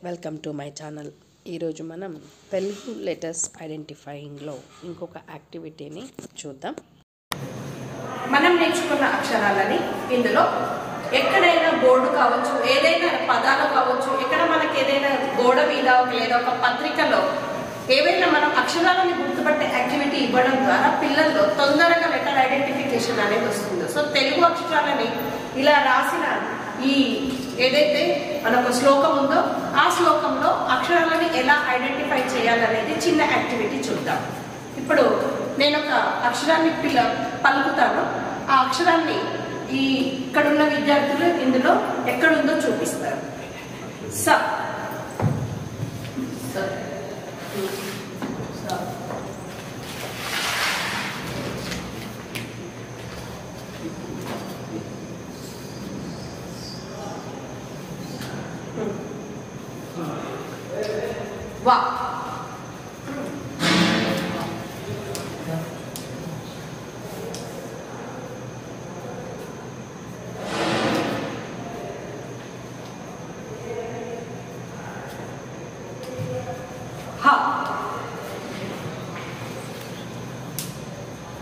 Welcome to my channel. ఈరోజు మనం Telugu letters ఐడెంటిఫైయింగ్లో ఇంకొక యాక్టివిటీని చూద్దాం. మనం నేర్చుకున్న అక్షరాలని ఇందులో ఎక్కడైనా బోర్డు కావచ్చు, ఏదైనా పదాలు కావచ్చు, ఎక్కడ మనకి ఏదైనా గోడ మీద లేదా ఒక పత్రికలో ఏవైనా మనం అక్షరాలను గుర్తుపట్టే యాక్టివిటీ ఇవ్వడం ద్వారా పిల్లల్లో తొందరగా లెటర్ ఐడెంటిఫికేషన్ అనేది వస్తుంది. సో తెలుగు అక్షరాలని ఇలా రాసిన ఈ ఏదైతే మనకు శ్లోకం ఉందో ఆ శ్లోకంలో అక్షరాలని ఎలా ఐడెంటిఫై చేయాలనేది చిన్న యాక్టివిటీ చూద్దాం. ఇప్పుడు నేను ఒక అక్షరాన్ని పలుకుతాను. ఆ అక్షరాన్ని ఈ ఇక్కడున్న విద్యార్థులు ఇందులో ఎక్కడుందో చూపిస్తారు. స వా హ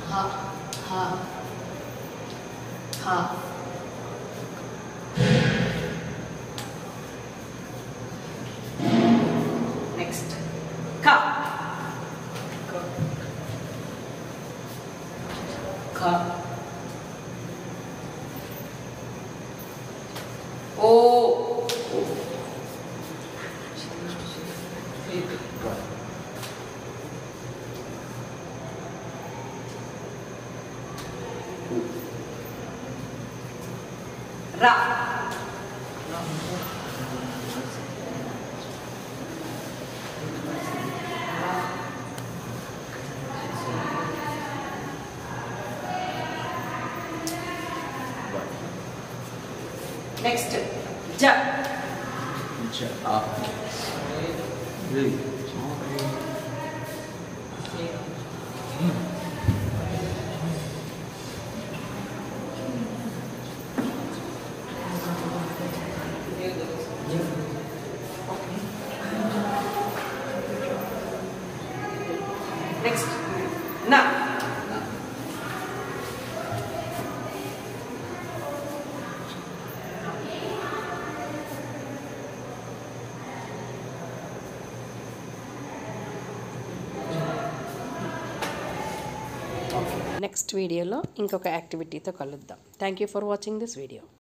హ హ హ నెక్స్ట్ క క ఓ రా నెక్స్ట్ జ నెక్స్ట్ నా నెక్స్ట్ వీడియోలో ఇంకొక యాక్టివిటీతో కలుద్దాం. Thank you for watching this video.